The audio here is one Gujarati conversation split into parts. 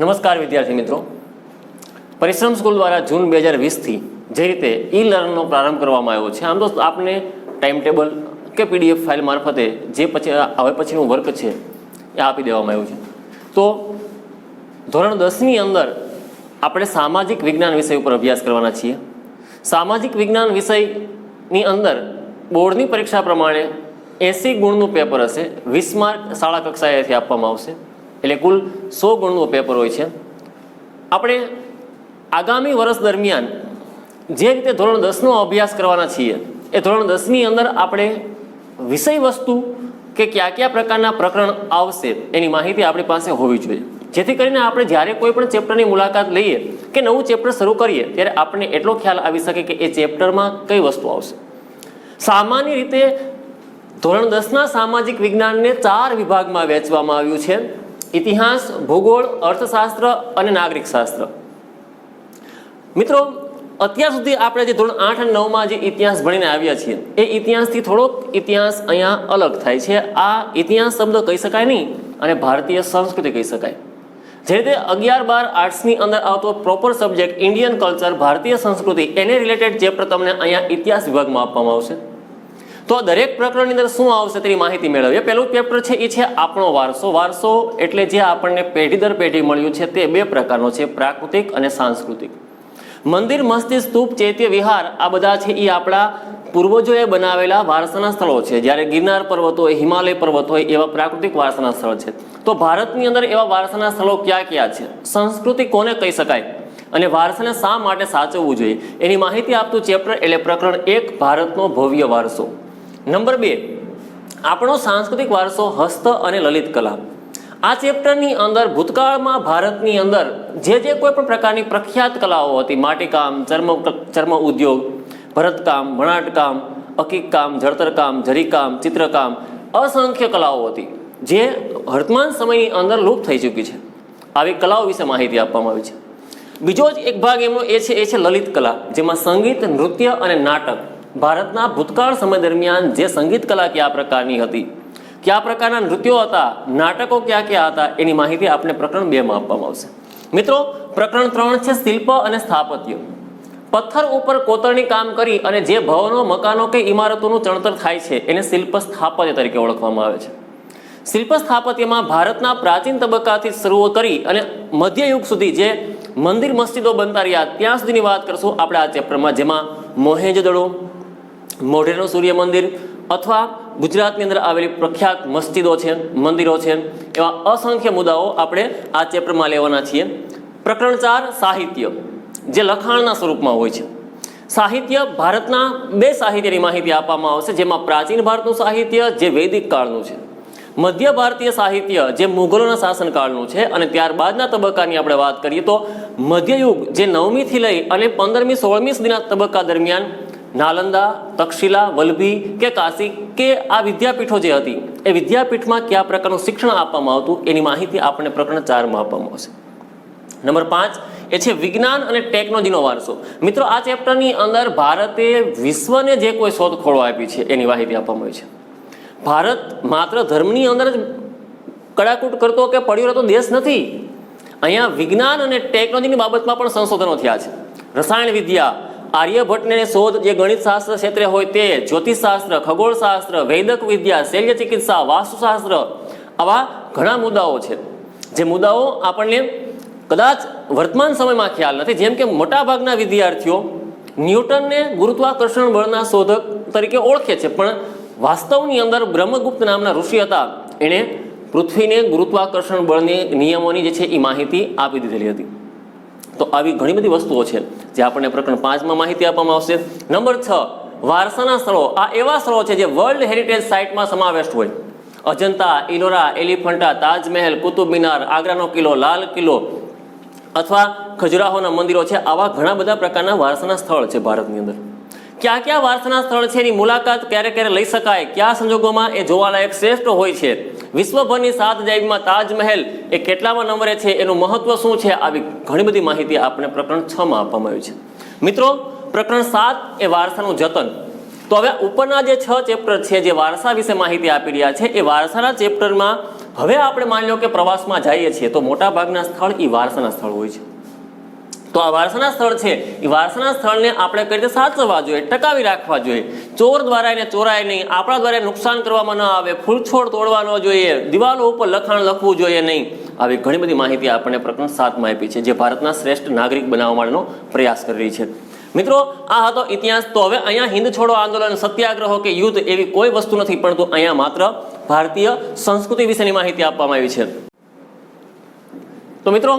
નમસ્કાર વિદ્યાર્થી મિત્રો, પરિશ્રમ સ્કૂલ દ્વારા જૂન 2020થી જે રીતે ઈ લર્નનો પ્રારંભ કરવામાં આવ્યો છે, આમ તો આપને ટાઈમ ટેબલ કે PDF ફાઇલ મારફતે જે હવે પછીનું વર્ક છે એ આપી દેવામાં આવ્યું છે. તો ધોરણ 10ની અંદર આપણે સામાજિક વિજ્ઞાન વિષય ઉપર અભ્યાસ કરવાના છીએ. સામાજિક વિજ્ઞાન વિષયની અંદર બોર્ડની પરીક્ષા પ્રમાણે 80 ગુણનું પેપર હશે. 20 માર્ક શાળા કક્ષાએથી આપવામાં આવશે, એટલે કુલ 100 ગુણનું પેપર હોય છે. આપણે આગામી વર્ષ દરમિયાન જે રીતે ધોરણ 10નો અભ્યાસ કરવાના છીએ એ ધોરણ 10ની અંદર આપણે વિષય વસ્તુ કે કયા કયા પ્રકારના પ્રકરણ આવશે એની માહિતી આપણી પાસે હોવી જોઈએ, જેથી કરીને આપણે જ્યારે કોઈ પણ ચેપ્ટરની મુલાકાત લઈએ કે નવું ચેપ્ટર શરૂ કરીએ ત્યારે આપણને એટલો ખ્યાલ આવી શકે કે એ ચેપ્ટરમાં કઈ વસ્તુ આવશે. સામાન્ય રીતે ધોરણ 10ના સામાજિક વિજ્ઞાનને 4 વિભાગમાં વહેંચવામાં આવ્યું છે: ઇતિહાસ, ભૂગોળ, અર્થશાસ્ત્ર અને નાગરિક શાસ્ત્ર. મિત્રો, અત્યાર સુધી આપણે જે ધોરણ 8 અને 9માં જે ઇતિહાસ ભણીને આવ્યા છીએ એ ઇતિહાસથી થોડોક ઇતિહાસ અહીંયા અલગ થાય છે. આ ઇતિહાસ શબ્દ કહી શકાય નહીં અને ભારતીય સંસ્કૃતિ કહી શકાય. જે રીતે 11-12 આર્ટ્સની અંદર આવતો પ્રોપર સબ્જેક્ટ ઇન્ડિયન કલ્ચર, ભારતીય સંસ્કૃતિ, એને રિલેટેડ ચેપ્ટર તમને અહીંયા ઇતિહાસ વિભાગમાં આપવામાં આવશે. તો દરેક પ્રકરણની અંદર શું આવશે તેની માહિતી મેળવીએ. પહેલું ચેપ્ટર છે એ છે આપણો વારસો. વારસો એટલે જે આપણને પેઢી દર પેઢી મળ્યું છે તે 2 પ્રકારનો છે: પ્રાકૃતિક અને સાંસ્કૃતિક. મંદિર, મસ્જિદ, સ્તૂપ, ચૈત્ય વિહાર આ બધા છે એ આપણા પૂર્વજોએ બનાવેલા વારસાના સ્થળો છે. જ્યારે ગિરનાર પર્વત હોય, હિમાલય પર્વત હોય, એવા પ્રાકૃતિક વારસાના સ્થળ છે. તો ભારતની અંદર એવા વારસાના સ્થળો ક્યાં ક્યાં છે, સંસ્કૃતિ કોને કહી શકાય અને વારસાને શા માટે સાચવવું જોઈએ એની માહિતી આપતું ચેપ્ટર એટલે પ્રકરણ 1, ભારતનો ભવ્ય વારસો. નંબર 2, આપણો સાંસ્કૃતિક વારસો, હસ્ત અને લલિત કલા. આ ચેપ્ટરની અંદર ભૂતકાળમાં ભારતની અંદર જે કોઈ પણ પ્રકારની પ્રખ્યાત કલાઓ હતી, માટીકામ, ચર્મ ઉદ્યોગ, ભરતકામ, વણાટકામ, અકીકકામ, જળતરકામ, જરીકામ, ચિત્રકામ, અસંખ્ય કલાઓ હતી જે વર્તમાન સમયની અંદર લુપ્ત થઈ ચૂકી છે. આવી કલાઓ વિશે માહિતી આપવામાં આવી છે. બીજો જ એક ભાગ એમનો એ છે લલિત કલા, જેમાં સંગીત, નૃત્ય અને નાટક. ભારતના ભૂતકાળ સમય દરમિયાન જે સંગીત કલા કયા પ્રકારની હતી, કયા પ્રકારના નૃત્યો હતા, નાટકો કયા કયા હતા એની માહિતી આપણે પ્રકરણ 2માં આપવામાં આવશે. મિત્રો, પ્રકરણ 3 છે શિલ્પ અને સ્થાપત્ય. પથ્થર ઉપર કોતરણી કામ કરી અને જે ભવનો, મકાનો કે ઇમારતોનું ચણતર થાય છે એને શિલ્પ સ્થાપત્ય તરીકે ઓળખવામાં આવે છે. શિલ્પ સ્થાપત્યમાં ભારતના પ્રાચીન તબક્કાથી શરૂ કરી અને મધ્યયુગ સુધી જે મંદિર, મસ્જિદો બનતા રહ્યા ત્યાં સુધીની વાત કરશું આપણે આ ચેપ્ટરમાં, જેમાં મોહેંજો-દડો, મોઢેરાનું સૂર્ય મંદિર અથવા ગુજરાતની અંદર આવેલી પ્રખ્યાત મસ્જિદો છે, મંદિરો છે, એવા અસંખ્ય મુદ્દાઓ આપણે આ ચેપ્ટરમાં લેવાના છીએ. પ્રકરણ 4 સાહિત્ય, જે લખાણના સ્વરૂપમાં હોય છે. સાહિત્ય, ભારતના 2 સાહિત્યની માહિતી આપવામાં આવશે, જેમાં પ્રાચીન ભારતનું સાહિત્ય જે વૈદિક કાળનું છે, મધ્ય ભારતીય સાહિત્ય જે મુઘલોના શાસનકાળનું છે, અને ત્યારબાદના તબક્કાની આપણે વાત કરીએ તો મધ્યયુગ જે 9મીથી લઈ અને 15મી 16મી સુધીના તબક્કા દરમિયાન નાલંદા, તક્ષશિલા, વલ્લભી કે કાશી કે આ વિદ્યાપીઠો જે હતી એ વિદ્યાપીઠમાં કયા પ્રકારનું શિક્ષણ આપવામાં આવતું એની માહિતી આપણને પ્રકરણ 4માં આપવામાં આવશે. નંબર 5 એ છે વિજ્ઞાન અને ટેકનોલોજીનો વારસો. મિત્રો, આ ચેપ્ટરની અંદર ભારતે વિશ્વને જે કોઈ શોધખોળો આપી છે એની માહિતી આપવામાં આવી છે. ભારત માત્ર ધર્મની અંદર જ કડાકૂટ કરતો કે પડ્યો રહેતો દેશ નથી. અહીંયા વિજ્ઞાન અને ટેકનોલોજીની બાબતમાં પણ સંશોધનો થયા છે. રસાયણ વિદ્યા, આર્યભટ્ટને શોધ જે ગણિત શાસ્ત્ર ક્ષેત્રે હોય તે, જ્યોતિષશાસ્ત્ર, ખગોળશાસ્ત્ર, વૈદક વિદ્યા, શૈલ્ય ચિકિત્સા, વાસ્તુશાસ્ત્ર, આવા ઘણા મુદ્દાઓ છે જે મુદ્દાઓ આપણને કદાચ વર્તમાન સમયમાં ખ્યાલ નથી. જેમ કે મોટાભાગના વિદ્યાર્થીઓ ન્યૂટનને ગુરુત્વાકર્ષણ બળના શોધક તરીકે ઓળખે છે, પણ વાસ્તવની અંદર બ્રહ્મગુપ્ત નામના ઋષિ હતા, એણે પૃથ્વીને ગુરુત્વાકર્ષણ બળની નિયમોની જે છે એ માહિતી આપી દીધેલી હતી. તો આવી ઘણી બધી વસ્તુઓ છે જે આપણને પ્રકરણ 5માં માહિતી આપવામાં આવશે. નંબર 6 વારસાના સ્થળો. આ એવા સ્થળો છે જે વર્લ્ડ હેરિટેજ સાઇટમાં સમાવેશ હોય. અજંતા, ઇલોરા, એલિફન્ટા, તાજમહેલ, કુતુબ મિનાર, આગ્રાનો કિલ્લો, લાલ કિલ્લો અથવા ખજુરાહોના મંદિરો છે. આવા ઘણા બધા પ્રકારના વારસાના સ્થળ છે ભારતની અંદર. કયા કયા વારસાના સ્થળ છે એની મુલાકાત ક્યારે ક્યારે લઈ શકાય, કયા સંજોગોમાં એ જોવાલાયક શ્રેષ્ઠ હોય છે, વિશ્વભરની 7 અજાયબીમાં તાજમહેલ એ કેટલામાં નંબરે છે, એનું મહત્વ શું છે, આવી ઘણી બધી માહિતી આપણે પ્રકરણ 6માં આપવામાં આવી છે. મિત્રો, પ્રકરણ 7 એ વારસાનું જતન. તો હવે ઉપરના જે 6 ચેપ્ટર છે જે વારસા વિશે માહિતી આપી રહ્યા છે એ વારસાના ચેપ્ટરમાં હવે આપણે માની લો કે પ્રવાસમાં જઈએ છીએ તો મોટા ભાગના સ્થળ એ વારસાના સ્થળ હોય છે. તો આ વારસાના સ્થળ છે એ વારસાના સ્થળને આપણે કઈ રીતે સાચવવા જોઈએ, ટકાવી રાખવા જોઈએ. ચોર દ્વારા એને ચોરાય નહીં, આપણા દ્વારા નુકસાન કરવામાં ન આવે, ફૂલછોડ તોડવા ન જોઈએ, દિવાલો ઉપર લખાણ લખવું જોઈએ નહીં. આવી ઘણી બધી માહિતી આપણને પ્રકરણ 7માં આપી છે, જે ભારતના શ્રેષ્ઠ નાગરિક બનાવવા માટેનો પ્રયાસ કરી રહી છે. મિત્રો, આ હતો ઇતિહાસ. તો હવે અહીંયા હિન્દ છોડો આંદોલન, સત્યાગ્રહો કે યુદ્ધ એવી કોઈ વસ્તુ નથી, પરંતુ અહીંયા માત્ર ભારતીય સંસ્કૃતિ વિશેની માહિતી આપવામાં આવી છે. તો મિત્રો,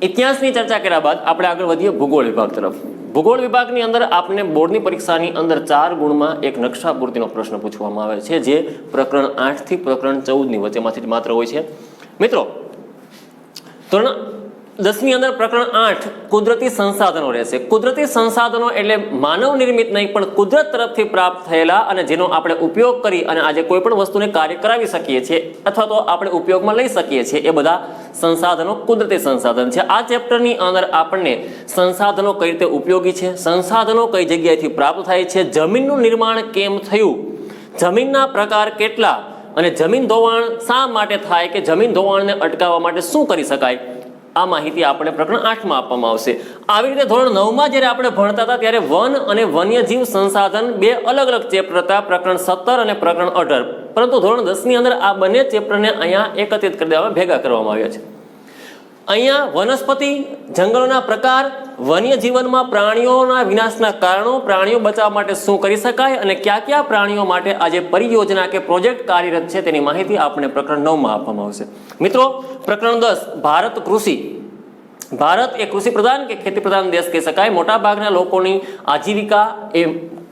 ઇતિહાસની ચર્ચા કર્યા બાદ આપણે આગળ વધીએ ભૂગોળ વિભાગ તરફ. ભૂગોળ વિભાગની અંદર આપને બોર્ડની પરીક્ષાની અંદર 4 ગુણમાં એક નકશા પૂર્તિનો પ્રશ્ન પૂછવામાં આવે છે, જે પ્રકરણ 8 થી પ્રકરણ 14 ની વચ્ચેમાંથી જ માત્ર હોય છે. મિત્રો, ધોરણ 10 ની અંદર પ્રકરણ 8 કુદરતી સંસાધનો રહેશે. કુદરતી સંસાધનો એટલે માનવ નિર્મિત નહીં, પણ કુદરત તરફથી પ્રાપ્ત થયેલા અને જેનો આપણે ઉપયોગ કરી અને આજે કોઈ પણ વસ્તુને કાર્ય કરાવી શકીએ છીએ અથવા તો આપણે ઉપયોગમાં લઈ શકીએ છીએ, એ બધા સંસાધનો કુદરતી સંસાધન છે. આ ચેપ્ટરની અંદર આપણને સંસાધનો કઈ રીતે ઉપયોગી છે, સંસાધનો કઈ જગ્યાએથી પ્રાપ્ત થાય છે, જમીનનું નિર્માણ કેમ થયું, જમીનના પ્રકાર કેટલા અને જમીન ધોવાણ શા માટે થાય કે જમીન ધોવાણને અટકાવવા માટે શું કરી શકાય, આ માહિતી આપણે પ્રકરણ 8માં આપવામાં આવશે. આવી રીતે ધોરણ 9માં જ્યારે આપણે ભણતા હતા ત્યારે વન અને વન્યજીવ સંસાધન 2 અલગ અલગ ચેપ્ટર હતા, પ્રકરણ 17 અને પ્રકરણ 18. પરંતુ ધોરણ 10 ની અંદર આ બંને ચેપ્ટરને અહીંયા એકત્રિત કરી દેવામાં ભેગા કરવામાં આવ્યા છે. અહીંયા વનસ્પતિ, જંગલોના પ્રકાર, વન્યજીવનમાં પ્રાણીઓના વિનાશના કારણો, પ્રાણીઓ બચાવવા માટે શું કરી શકાય અને કયા કયા પ્રાણીઓ માટે આજે પરિયોજના કે પ્રોજેક્ટ કાર્યરત છે તેની માહિતી આપણે પ્રકરણ 9માં આપવામાં આવશે. મિત્રો, પ્રકરણ 10 ભારત કૃષિ. ભારત એ કૃષિ પ્રધાન કે ખેતી પ્રધાન દેશ કહી શકાય. મોટા ભાગના લોકોની આજીવિકા એ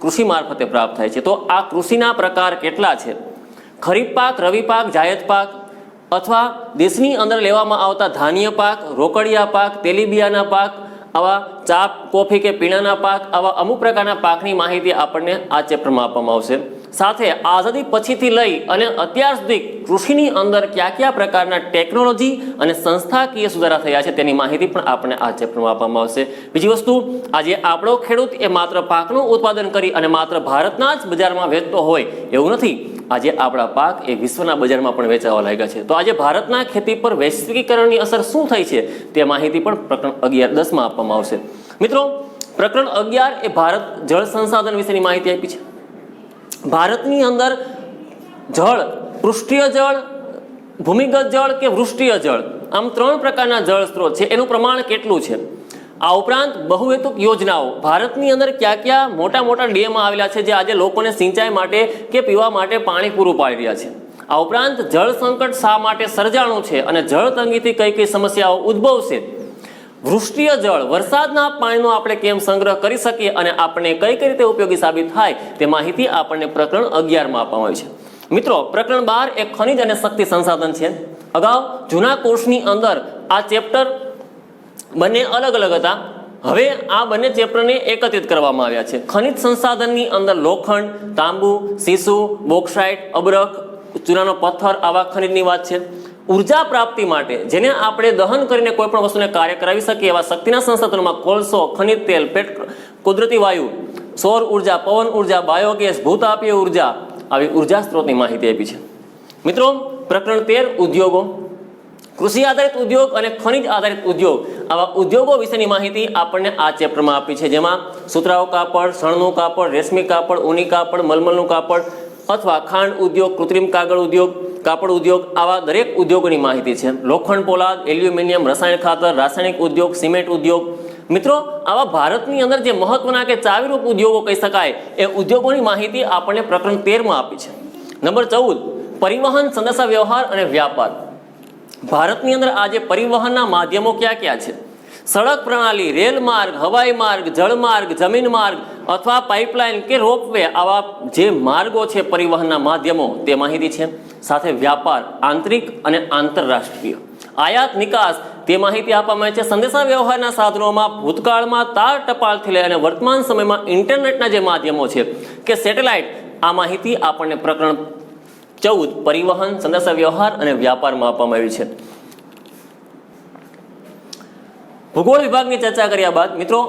કૃષિ મારફતે પ્રાપ્ત થાય છે. તો આ કૃષિના પ્રકાર કેટલા છે? ખરીફ પાક, રવિ પાક, જાયદ પાક અથવા દેશની અંદર લેવામાં આવતા ધાન્ય પાક, રોકડિયા પાક, તેલીબિયાના પાક, આવા ચા, કોફી કે પીણાના પાક, આવા અમુક પ્રકારના પાકની માહિતી આપણને આ ચેપ્ટરમાં આપવામાં આવશે. સાથે આઝાદી પછીથી લઈ અને અત્યાર સુધી કૃષિની અંદર કયા કયા પ્રકારના ટેકનોલોજી અને સંસ્થાકીય સુધારા થયા છે તેની માહિતી પણ આપણને આ ચેપ્ટરમાં આપવામાં આવશે. બીજી વસ્તુ, આજે આપણો ખેડૂત એ માત્ર પાકનું ઉત્પાદન કરી અને માત્ર ભારતના જ બજારમાં વેચતો હોય એવું નથી. આજે આપણા પાક એ વિશ્વના બજારમાં પણ વેચાવા લાગ્યા છે. તો આજે ભારતના ખેતી પર વૈશ્વિકીકરણની અસર શું થઈ છે તે માહિતી પણ પ્રકરણ 11-10માં આપવામાં આવશે. મિત્રો, પ્રકરણ 11 એ ભારત જળ સંસાધન વિશેની માહિતી આપી છે. ભારતની અંદર જળ, પૃષ્ઠીય જળ, ભૂમિગત જળ કે વૃષ્ટીય જળ, આમ 3 પ્રકારના જળ સ્ત્રોત છે. એનું પ્રમાણ કેટલું છે? આ ઉપરાંત બહુહેતુક યોજનાઓ, ભારતની અંદર કયા કયા મોટા મોટા ડેમ આવેલા છે જે આજે લોકોને સિંચાઈ માટે કે પીવા માટે પાણી પૂરું પાડી રહ્યા છે. આ ઉપરાંત જળ સંકટ શા માટે સર્જાણું છે અને જળ તંગીથી કઈ કઈ સમસ્યાઓ ઉદ્ભવશે. વૃષ્ટીય જળ, વરસાદના પાણીનો આપણે કેમ સંગ્રહ કરી શકીએ અને આપણે કઈ કઈ રીતે ઉપયોગી સાબિત થાય તે માહિતી આપણને પ્રકરણ 11માં આપવામાં આવી છે. મિત્રો, પ્રકરણ 12 એ ખનિજ અને શક્તિ સંસાધન છે. અગાઉ જૂના કોર્સની અંદર આ ચેપ્ટર બંને અલગ અલગ હતા. હવે આ બંને ચેપ્ટરને એકત્રિત કરવામાં આવ્યા છે. ખનિજ સંસાધનની અંદર લોખંડ, તાંબુ, સીસુ, બોક્સાઇટ, અબરખ, ચૂનાનો પથ્થર આવા ખનિજની વાત છે. ઉર્જા પ્રાપ્તિ માટે જેને આપણે દહન કરીને કોઈ પણ વસ્તુને કાર્ય કરાવી શકીએ એવા શક્તિના સંસાધનોમાં કોલસો, ખનિજ તેલ, કુદરતી વાયુ, સૌર ઉર્જા, પવન ઉર્જા, બાયોગેસ, ભૂતાપીય ઉર્જા, આવી ઉર્જા સ્ત્રોતની માહિતી આપી છે. મિત્રો, પ્રકરણ 13 ઉદ્યોગો. કૃષિ આધારિત ઉદ્યોગ અને ખનિજ આધારિત ઉદ્યોગ, આવા ઉદ્યોગો વિશેની માહિતી આપણને આ ચેપ્ટરમાં આપી છે, જેમાં સુતરાઉ કાપડ, શણનું કાપડ, રેશમી કાપડ, ઊની કાપડ, મલમલનું કાપડ અથવા ખાંડ ઉદ્યોગ, કૃત્રિમ કાગળ ઉદ્યોગ, કાપડ ઉદ્યોગ, આવા દરેક ઉદ્યોગોની માહિતી છે. લોખંડ, પોલાદ, એલ્યુમિનિયમ, રસાયણ ખાતર, રાસાયણિક ઉદ્યોગ, સિમેન્ટ ઉદ્યોગ. મિત્રો, આવા ભારતની અંદર જે મહત્વના કે ચાવીરૂપ ઉદ્યોગો કહી શકાય એ ઉદ્યોગોની માહિતી આપણને પ્રકરણ 13માં આપી છે. નંબર 14 પરિવહન, સંદેશા વ્યવહાર અને વ્યાપાર. ભારતની અંદર આજે પરિવહનના માધ્યમો કયા કયા છે? સડક પ્રણાલી, રેલ માર્ગ, હવાઈ માર્ગ, જળમાર્ગ, જમીન માર્ગ અથવા પાઇપલાઇન કે રોપવે, આવા જે માર્ગો છે પરિવહનના માધ્યમો તે માહિતી છે. સાથે વ્યાપાર, આંતરિક અને આંતરરાષ્ટ્રીય, આયાત નિકાસ તે માહિતી આપવામાં આવે છે. સંદેશા વ્યવહારના સાધનોમાં ભૂતકાળમાં તાર ટપાલથી લઈ અને વર્તમાન સમયમાં ઇન્ટરનેટના જે માધ્યમો છે કે સેટેલાઇટ, આ માહિતી આપણને પ્રકરણ 14 પરિવહન, સંદેશા વ્યવહાર અને વ્યાપારમાં આપવામાં આવી છે. ભૂગોળ વિભાગની ચર્ચા કર્યા બાદ મિત્રો,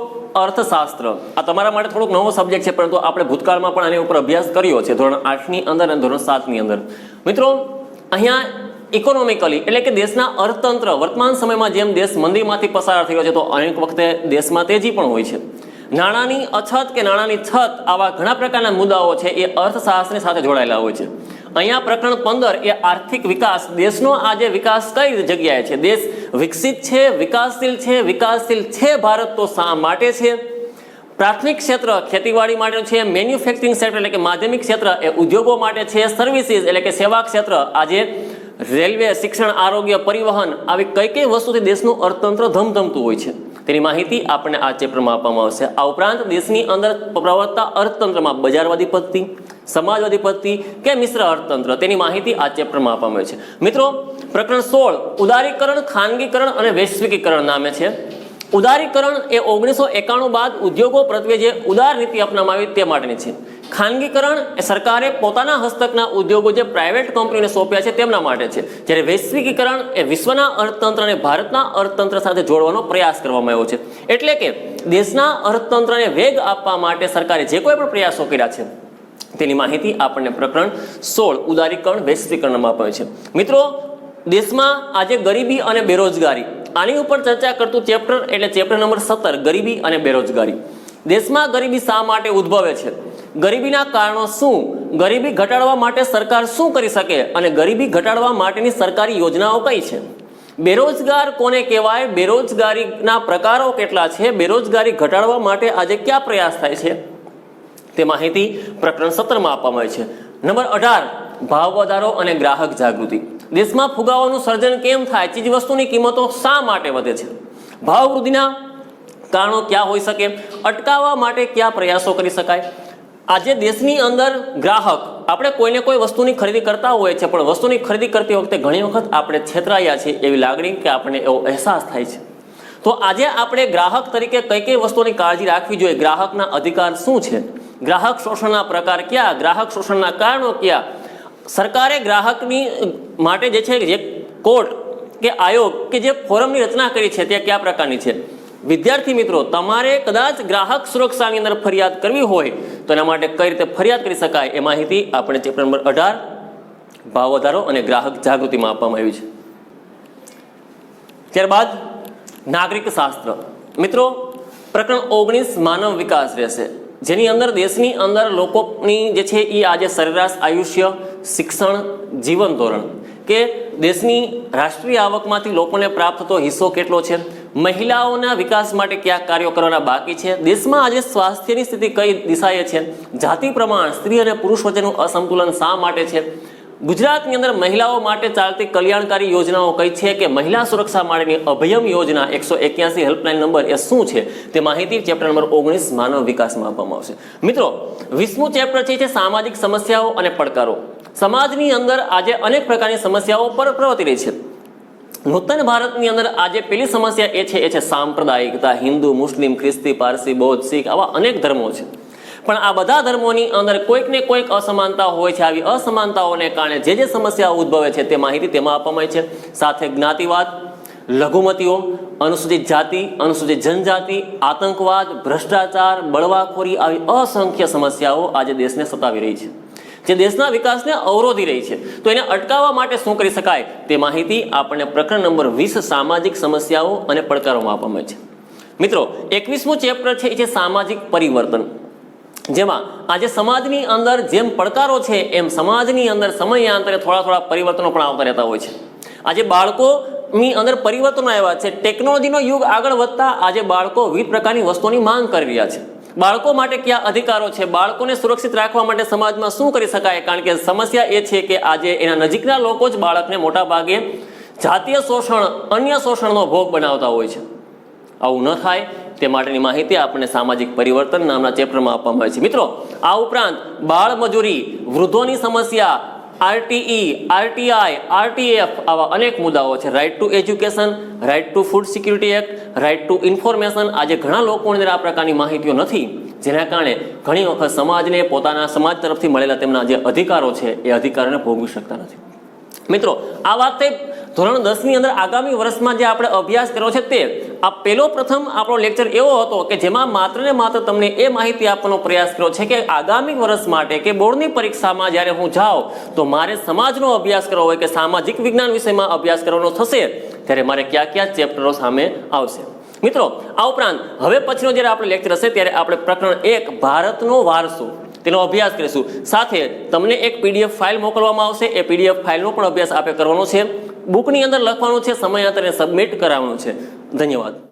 અર્થશાસ્ત્ર આ તમારા માટે થોડોક નવો સબ્જેક્ટ છે, પરંતુ આપણે ભૂતકાળમાં પણ આની ઉપર અભ્યાસ કર્યો છે ધોરણ 8ની અંદર અને ધોરણ 7ની અંદર. મિત્રો, અહીંયા ઇકોનોમિકલી એટલે કે દેશના અર્થતંત્ર વર્તમાન સમયમાં જેમ દેશ મંદીમાંથી પસાર થયો છે તો અનેક વખતે દેશમાં તેજી પણ હોય છે. નાણાંની અછત કે નાણાંની છત આવા ઘણા પ્રકારના મુદ્દાઓ છે એ અર્થશાસ્ત્રની સાથે જોડાયેલા હોય છે. અહીંયા પ્રકરણ 15 એ આર્થિક વિકાસ, દેશનો આજે વિકાસ કઈ જગ્યાએ છે, દેશ વિકસિત છે, વિકાસશીલ છે ભારત તો શા માટે છે, પ્રાથમિક ક્ષેત્ર ખેતીવાડી માટે છે, મેન્યુફેક્ચરિંગ સેક્ટર એટલે કે માધ્યમિક ક્ષેત્ર એ ઉદ્યોગો માટે છે, સર્વિસીસ એટલે કે સેવા ક્ષેત્ર આજે રેલવે, શિક્ષણ, આરોગ્ય, પરિવહન આવી કઈ વસ્તુથી દેશનું અર્થતંત્ર ધમધમતું હોય છે તેની માહિતી આપણને આ ચેપ્ટરમાં આપવામાં આવશે. આ ઉપરાંત દેશની અંદર પ્રવર્તતા અર્થતંત્રમાં બજારવાદી પદ્ધતિ, સમાજવાદી પદ્ધતિ કે મિશ્ર અર્થતંત્ર તેની માહિતી આ ચેપ્ટરમાં આપવામાં આવી છે. મિત્રો પ્રકરણ 16 ઉદારીકરણ, ખાનગીકરણ અને વૈશ્વિકીકરણ નામે છે. ઉદારીકરણ એ 1991 બાદ ઉદ્યોગો પ્રત્યે જે ઉદાર નીતિ અપનાવવામાં આવી તે માટેની છે. ખાનગીકરણ એ સરકારે પોતાના હસ્તકના ઉદ્યોગો જે પ્રાઇવેટ કંપનીઓને સોંપ્યા છે તેમના માટે છે. જ્યારે વૈશ્વિકીકરણ એ વિશ્વના અર્થતંત્રને ભારતના અર્થતંત્ર સાથે જોડવાનો પ્રયાસ કરવામાં આવ્યો છે. એટલે કે દેશના અર્થતંત્રને વેગ આપવા માટે સરકારે જે કોઈ પણ પ્રયાસો કર્યા છે તેની માહિતી આપણને પ્રકરણ 16 ઉદારીકરણ વૈશ્વિકીકરણમાં અપાય છે. મિત્રો દેશમાં આજે ગરીબી અને બેરોજગારી આની ઉપર ચર્ચા કરતું ચેપ્ટર એટલે ચેપ્ટર નંબર 17 ગરીબી અને બેરોજગારી. દેશમાં ગરીબી શા માટે ઉદ્ભવે છે, ગરીબીના કારણો શું, ગરીબી ઘટાડવા માટે સરકાર શું કરી શકે અને ગરીબી ઘટાડવા માટેની સરકારી યોજનાઓ કઈ છે, બેરોજગાર કોને કહેવાય, બેરોજગારીના પ્રકારો કેટલા છે, બેરોજગારી ઘટાડવા માટે આજે કયા પ્રયાસ થાય છે તે માહિતી પ્રકરણ 17માં આપવામાં આવી છે. નંબર 18 ભાવ વધારો અને ગ્રાહક જાગૃતિ. દેશમાં ફુગાવાનું સર્જન કેમ થાય, ચીજ વસ્તુની કિંમતો શા માટે વધે છે, ભાવ વૃદ્ધિના કારણો ક્યાં હોઈ શકે, અટકાવવા માટે કયા પ્રયાસો કરી શકાય. આજે દેશની અંદર ગ્રાહક આપણે કોઈને કોઈ વસ્તુની ખરીદી કરતા હોઈએ છીએ પણ વસ્તુની ખરીદી કરતી વખતે ઘણી વખત આપણે છેતરાયા છીએ એવી લાગણી કે આપણને એવો અહેસાસ થાય છે. તો આજે આપણે ગ્રાહક તરીકે કઈ વસ્તુની કાળજી રાખવી જોઈએ, ગ્રાહકના અધિકાર શું છે, ગ્રાહક શોષણના પ્રકાર કયા, ગ્રાહક શોષણના કારણો કયા, સરકારે ગ્રાહકની માટે જે છે જે કોર્ટ કે આયોગ કે જે ફોરમની રચના કરી છે તે કયા પ્રકારની છે. વિદ્યાર્થી મિત્રો તમારે કદાચ ગ્રાહક સુરક્ષાની અંદર ફરિયાદ કરવી હોય તો એના માટે કઈ રીતે ફરિયાદ કરી શકાય એ માહિતી આપણે ચેપ્ટર નંબર 18 ભાવ વધારો અને ગ્રાહક જાગૃતિમાં આપવામાં આવી છે. ત્યારબાદ નાગરિક શાસ્ત્ર. મિત્રો પ્રકરણ 19 માનવ વિકાસ રહેશે જેની અંદર દેશની અંદર લોકોની જે છે એ આજે સરેરાશ આયુષ્ય, શિક્ષણ, જીવન ધોરણ કે દેશની રાષ્ટ્રીય આવકમાંથી લોકોને પ્રાપ્ત થતો હિસ્સો કેટલો છે, મહિલાઓના વિકાસ માટે કયા કાર્યો કરવાના બાકી છે, દેશમાં આજે સ્વાસ્થ્યની સ્થિતિ કઈ દિશાએ છે, જાતિ પ્રમાણ સ્ત્રી અને પુરુષ વચ્ચેનું અસંતુલન શા માટે છે, ગુજરાતની અંદર મહિલાઓ માટે ચાલતી કલ્યાણકારી યોજનાઓ કઈ છે કે મહિલા સુરક્ષા માટેની અભયમ યોજના 181 હેલ્પલાઇન નંબર એ શું છે તે માહિતી ચેપ્ટર નંબર 19 માનવ વિકાસમાં આપવામાં આવશે. મિત્રો 20મું ચેપ્ટર છે સામાજિક સમસ્યાઓ અને પડકારો. સમાજની અંદર આજે અનેક પ્રકારની સમસ્યાઓ પર પ્રવર્તી રહી છે. નૂતન ભારતની અંદર આજે પેલી સમસ્યા એ છે સાંપ્રદાયિકતા. હિન્દુ, મુસ્લિમ, ખ્રિસ્તી, પારસી, બૌદ્ધ, શીખ આવા અનેક ધર્મો છે પણ આ બધા ધર્મોની અંદર કોઈક ને કોઈક અસમાનતા હોય છે. આવી અસમાનતાઓને કારણે જે સમસ્યાઓ ઉદ્ભવે છે તે માહિતી તેમાં આપવામાં આવી છે. સાથે જ્ઞાતિવાદ, લઘુમતીઓ, અનુસૂચિત જાતિ, અનુસૂચિત જનજાતિ, આતંકવાદ, ભ્રષ્ટાચાર, બળવાખોરી આવી અસંખ્ય સમસ્યાઓ આજે દેશને સતાવી રહી છે જે દેશના વિકાસને અવરોધી રહી છે. તો એને અટકાવવા માટે શું કરી શકાય તે માહિતી આપણને પ્રકરણ નંબર 20 સામાજિક સમસ્યાઓ અને પડકારોમાં આપવામાં છે. મિત્રો 21મું ચેપ્ટર છે સામાજિક પરિવર્તન જેમાં આજે સમાજની અંદર જેમ પડકારો છે એમ સમાજની અંદર સમયાંતરે થોડા પરિવર્તનો પણ આવતા રહેતા હોય છે. આજે બાળકોની અંદર પરિવર્તનો આવ્યા છે. ટેકનોલોજીનો યુગ આગળ વધતા આજે બાળકો વિવિધ પ્રકારની વસ્તુઓની માંગ કરી રહ્યા છે. બાળકો માટે કયા અધિકારો છે, બાળકોને સુરક્ષિત રાખવા માટે સમાજમાં શું કરી શકાય, કારણ કે સમસ્યા એ છે કે આજે એના નજીકના લોકો જ બાળકને મોટા ભાગે જાતીય શોષણ, અન્ય શોષણનો ભોગ બનાવતા હોય છે. આવું ન થાય તે માટેની માહિતી આપણને સામાજિક પરિવર્તન નામના ચેપ્ટરમાં આપવામાં આવે છે. મિત્રો આ ઉપરાંત બાળ મજૂરી, વૃદ્ધોની સમસ્યા, આરટીઈ, આરટીઆઈ, આરટીએફ આવા અનેક મુદ્દાઓ છે. Right to education, right to food security act, right to information. આજે ઘણા લોકોની અંદર આ પ્રકારની માહિતીઓ નથી જેના કારણે ઘણી વખત સમાજને પોતાના સમાજ તરફથી મળેલા તેમના જે અધિકારો છે એ અધિકારોને ભોગવી શકતા નથી. મિત્રો આ વાત ધોરણ 10ની અંદર આગામી વર્ષમાં જે આપણે અભ્યાસ કર્યો છે તે આ પ્રથમ આપણો લેક્ચર એવો હતો કે જેમાં માત્ર ને માત્ર તમને એ માહિતી આપવાનો પ્રયાસ કર્યો છે કે આગામી વર્ષ માટે કે બોર્ડની પરીક્ષામાં જ્યારે હું જાઉં તો મારે સમાજનો અભ્યાસ કરવો હોય કે સામાજિક વિજ્ઞાન વિષયમાં અભ્યાસ કરવાનો થશે ત્યારે મારે કયા કયા ચેપ્ટરો સામે આવશે. મિત્રો આ ઉપરાંત હવે પછીનો જ્યારે આપણે લેક્ચર હશે ત્યારે આપણે પ્રકરણ 1 ભારતનો વારસો તેનો અભ્યાસ કરીશું. સાથે તમને એક PDF ફાઇલ મોકલવામાં આવશે. એ PDF ફાઇલનો પણ અભ્યાસ આપણે કરવાનો છે. બુકની અંદર લખવાનું છે, સમયાંતરે સબમિટ કરાવવાનું છે. ધન્યવાદ.